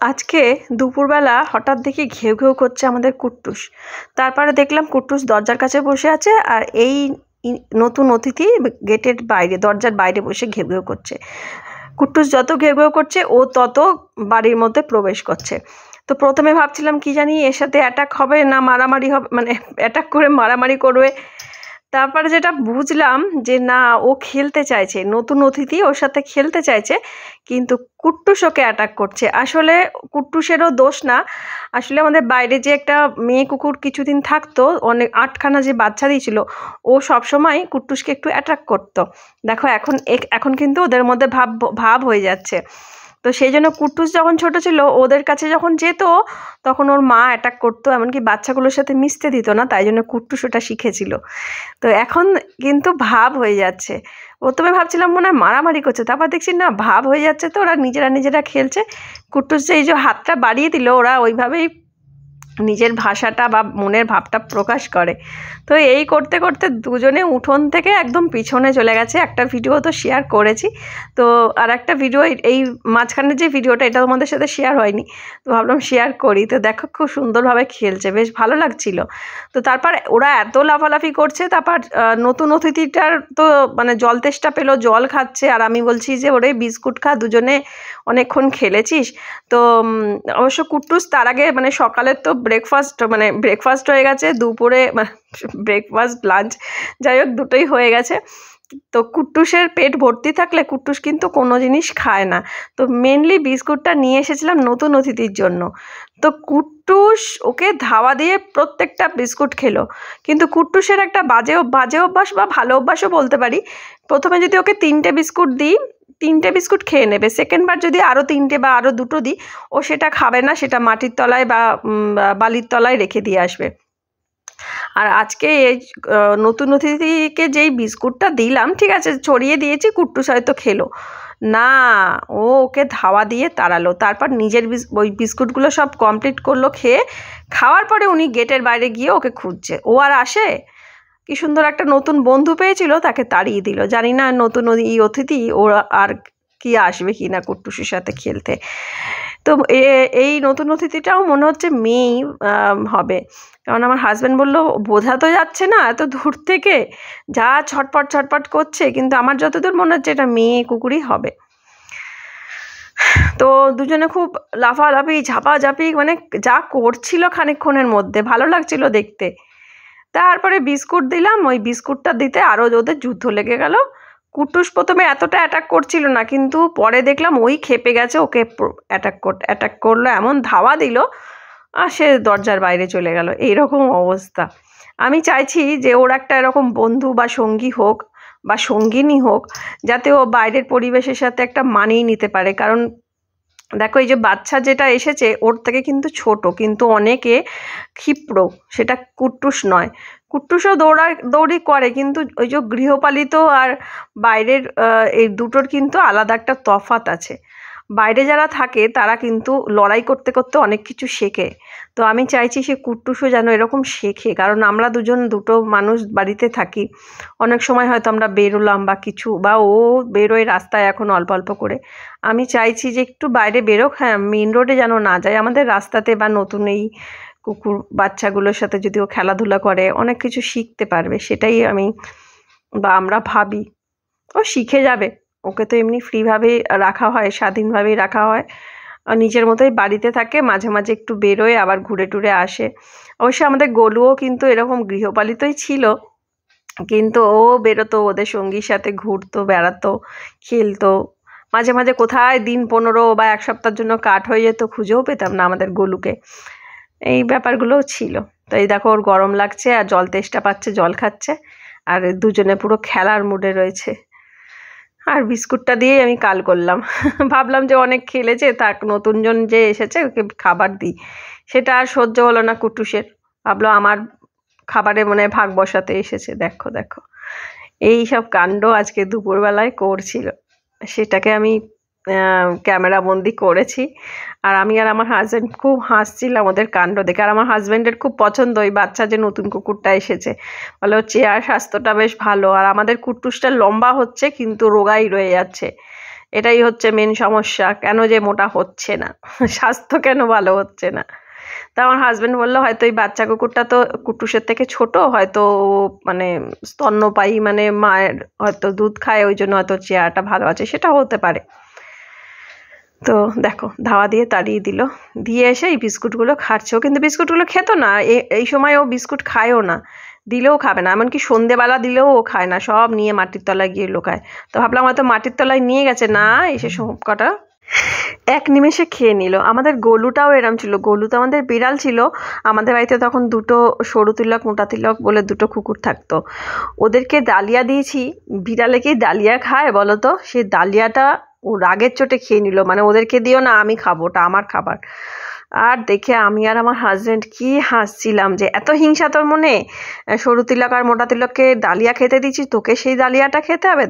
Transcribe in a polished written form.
আজকে দুপুরবেলা হঠাৎ দেখি ঘেউ ঘেউ করছে আমাদের কুট্টুস। তারপরে দেখলাম কুট্টুস দরজার কাছে বসে আছে, আর এই নতুন অতিথি গেটের বাইরে, দরজার বাইরে বসে ঘেউ ঘেউ করছে। কুট্টুস যত ঘেউ ঘেউ করছে ও তত বাড়ির মধ্যে প্রবেশ করছে। তো প্রথমে ভাবছিলাম কি জানি এর সাথে অ্যাটাক হবে না মারামারি হবে, মানে অ্যাটাক করে মারামারি করবে। তারপরে যেটা বুঝলাম যে না, ও খেলতে চাইছে, নতুন অতিথি ওর সাথে খেলতে চাইছে, কিন্তু কুট্টুস ওকে অ্যাটাক করছে। আসলে কুট্টুসেরও দোষ না, আসলে আমাদের বাইরে যে একটা মেয়ে কুকুর কিছুদিন থাকতো, অনেক 8খানা যে বাচ্চা দিয়েছিল, ও সবসময় কুট্টুসকে একটু অ্যাটাক করতো। দেখো এখন এখন কিন্তু ওদের মধ্যে ভাব ভাব হয়ে যাচ্ছে। তো সেই জন্য কুট্টুস যখন ছোট ছিল ওদের কাছে যখন যেত তখন ওর মা অ্যাটাক করতো, এমনকি বাচ্চাগুলোর সাথে মিশতে দিত না, তাই জন্য কুট্টুস ওটা শিখেছিল। তো এখন কিন্তু ভাব হয়ে যাচ্ছে। প্রথমে ভাবছিলাম মনে হয় মারামারি করছে, তারপর দেখছি না, ভাব হয়ে যাচ্ছে, তো ওরা নিজেরা খেলছে। কুট্টুস যে এই যে হাতটা বাড়িয়ে দিল, ওরা ওইভাবেই নিজের ভাষাটা বা মনের ভাবটা প্রকাশ করে। তো এই করতে করতে দুজনে উঠোন থেকে একদম পিছনে চলে গেছে। একটা ভিডিও তো শেয়ার করেছি, তো আর একটা ভিডিও এই মাঝখানের যে ভিডিওটা, এটা তোমাদের সাথে শেয়ার হয়নি, তো ভাবলাম শেয়ার করি। তো দেখো খুব সুন্দরভাবে খেলছে, বেশ ভালো লাগছিল। তো তারপর ওরা এত লাফালাফি করছে, তারপর নতুন অতিথিটার তো মানে জল তেষ্টা পেলো, জল খাচ্ছে, আর আমি বলছি যে ওরে বিস্কুট খা, দুজনে অনেকক্ষণ খেলেছিস। তো অবশ্য কুট্টুস তার আগে মানে সকালের তো ব্রেকফাস্ট হয়ে গেছে, দুপুরে ব্রেকফাস্ট লাঞ্চ যাই হোক দুটোই হয়ে গেছে। তো কুট্টুসের পেট ভর্তি থাকলে কুট্টুস কিন্তু কোনো জিনিস খায় না। তো মেনলি বিস্কুটটা নিয়ে এসেছিলাম নতুন অতিথির জন্য। তো কুট্টুস ওকে ধাওয়া দিয়ে প্রত্যেকটা বিস্কুট খেলো। কিন্তু কুট্টুসের একটা বাজে অভ্যাস বা ভালো অভ্যাসও বলতে পারি। প্রথমে যদি ওকে 3টে বিস্কুট দিই, 3টে বিস্কুট খেয়ে নেবে। সেকেন্ডবার যদি আরও 3টে বা আরও 2টো দিই, ও সেটা খাবে না, সেটা মাটির তলায় বা বালির তলায় রেখে দিয়ে আসবে। আর আজকে এই নতুন অতিথিকে যেই বিস্কুটটা দিলাম, ঠিক আছে ছড়িয়ে দিয়েছি, কুট্টুস হয়তো খেলো না, ও ওকে ধাওয়া দিয়ে তাড়ালো। তারপর নিজের ওই বিস্কুটগুলো সব কমপ্লিট করলো খেয়ে। খাওয়ার পরে উনি গেটের বাইরে গিয়ে ওকে খুঁজছে, ও আর আসে। কি সুন্দর একটা নতুন বন্ধু পেয়েছিল, তাকে তাড়িয়ে দিল। জানি না নতুন এই অতিথি ওর আর কি আসবে কি না কুট্টুসের সাথে খেলতে। তো এই নতুন অতিথিটাও মনে হচ্ছে মেয়েই হবে, কারণ আমার হাজব্যান্ড বললো বোঝা তো যাচ্ছে না এত দূর থেকে, যা ছটপট করছে, কিন্তু আমার যতদূর মনে হচ্ছে এটা মেয়ে কুকুরই হবে। তো দুজনে খুব লাফালাফি ঝাপাঝাপি মানে যা করছিল খানিকক্ষণের মধ্যে, ভালো লাগছিল দেখতে। তারপরে বিস্কুট দিলাম, ওই বিস্কুটটা দিতে আরও ওদের যুদ্ধ লেগে গেল। কুট্টুস প্রথমে এতটা অ্যাটাক করছিল না, কিন্তু পরে দেখলাম ওই খেপে গেছে, ওকে অ্যাটাক করলো, এমন ধাওয়া দিল, আর সে দরজার বাইরে চলে গেল। এইরকম অবস্থা। আমি চাইছি যে ওর একটা এরকম বন্ধু বা সঙ্গী হোক বা সঙ্গিনী হোক, যাতে ও বাইরের পরিবেশের সাথে একটা মানিয়ে নিতে পারে। কারণ দেখো এই যে বাচ্চা যেটা এসেছে ওর থেকে কিন্তু ছোট, কিন্তু অনেকে ক্ষিপ্র, সেটা কুট্টুস নয়। কুট্টুসও দৌড়ি করে, কিন্তু ওই যে গৃহপালিত আর বাইরের এই দুটোর কিন্তু আলাদা একটা তফাৎ আছে। বাইরে যারা থাকে তারা কিন্তু লড়াই করতে করতে অনেক কিছু শেখে। তো আমি চাইছি সে কুট্টুসও যেন এরকম শেখে, কারণ আমরা দুটো মানুষ বাড়িতে থাকি, অনেক সময় হয়তো আমরা বেরোলাম বা কিছু, বা ও বেরোয় রাস্তায় এখন অল্প অল্প করে। আমি চাইছি যে একটু বাইরে বেরোক, হ্যাঁ মেন রোডে যেন না যায়, আমাদের রাস্তাতে বা নতুন এই কুকুর বাচ্চাগুলোর সাথে যদি ও খেলাধুলা করে অনেক কিছু শিখতে পারবে, সেটাই আমি বা আমরা ভাবি। ও শিখে যাবে, ওকে তো এমনি ফ্রিভাবে রাখা হয়, স্বাধীনভাবেই রাখা হয়, নিজের মতোই বাড়িতে থাকে, মাঝে মাঝে একটু বেরোয় আবার ঘুরে টুরে আসে। অবশ্য আমাদের গোলুও কিন্তু এরকম গৃহপালিতই ছিল, কিন্তু ও বেরোতো ওদের সঙ্গীর সাথে, ঘুরতো, বেড়াতো, খেলতো। মাঝে মাঝে কোথায় দিন 15 বা 1 সপ্তাহের জন্য কাট হয়ে যেত, খুঁজেও পেতাম না আমাদের গোলুকে। এই ব্যাপারগুলোও ছিল। তো এই দেখো ওর গরম লাগছে আর জল তেষ্টা পাচ্ছে, জল খাচ্ছে, আর দুজনে পুরো খেলার মুডে রয়েছে। আর বিস্কুটটা দিয়েই আমি কাল করলাম। ভাবলাম যে অনেক খেলেছে, থাক নতুনজন যে এসেছে ওকে খাবার দিই, সেটা আর সহ্য হলো না কুট্টুসের। ভাবলো আমার খাবারে মনে হয় ভাগ বসাতে এসেছে। দেখো দেখো এই সব কাণ্ড আজকে দুপুরবেলায় করছিল, সেটাকে আমি ক্যামেরা বন্দি করেছি। আর আমি আর আমার হাজব্যান্ড খুব হাসছিলাম ওদের কাণ্ড দেখে। আর আমার হাজব্যান্ডের খুব পছন্দ ওই বাচ্চা যে নতুন কুকুরটা এসেছে, বলে ওর চেহারা স্বাস্থ্যটা বেশ ভালো, আর আমাদের কুট্টুসটা লম্বা হচ্ছে কিন্তু রোগাই রয়ে যাচ্ছে। এটাই হচ্ছে মেন সমস্যা, কেন যে মোটা হচ্ছে না, স্বাস্থ্য কেন ভালো হচ্ছে না। তা আমার হাজবেন্ড বললো হয়তো এই বাচ্চা কুকুরটা তো কুট্টুসের থেকে ছোট, হয়তো ও মানে স্তন্যপায়ী, মানে মায়ের হয়তো দুধ খায়, ওই জন্য হয়তো চেহারাটা ভালো আছে, সেটা হতে পারে। তো দেখো ধাওয়া দিয়ে তাড়িয়ে দিল, দিয়ে এসে এই বিস্কুটগুলো খাচ্ছে। ও কিন্তু বিস্কুটগুলো খেতো না, এই সময় ও বিস্কুট খায়ও না, দিলেও খাবে না, এমনকি সন্ধেবেলা দিলেও ও খায় না, সব নিয়ে মাটির তলায় গিয়ে লুকায়। তো ভাবলাম হয়তো মাটির তলায় নিয়ে গেছে, না এসে সব কটা এক নিমেষে খেয়ে নিল। আমাদের গোলুটাও এরম ছিল, গোলু তো আমাদের বিড়াল ছিল। আমাদের বাড়িতে তখন দুটো সরু তিলক মোটা তিলক বলে দুটো কুকুর থাকতো, ওদেরকে ডালিয়া দিয়েছি। বিড়ালে কি ডালিয়া খায় বলো তো? সেই ডালিয়াটা ও রাগের চোটে খেয়ে নিল, মানে ওদেরকে দিও না, আমি খাবো, ওটা আমার খাবার। আর দেখে আমি আর আমার হাজবেন্ড কি হাসছিলাম যে এত হিংসা তোর মনে, সরু তিলক আর মোটা তিলককে ডালিয়া খেতে দিচ্ছি, তোকে সেই ডালিয়াটা খেতে হবে।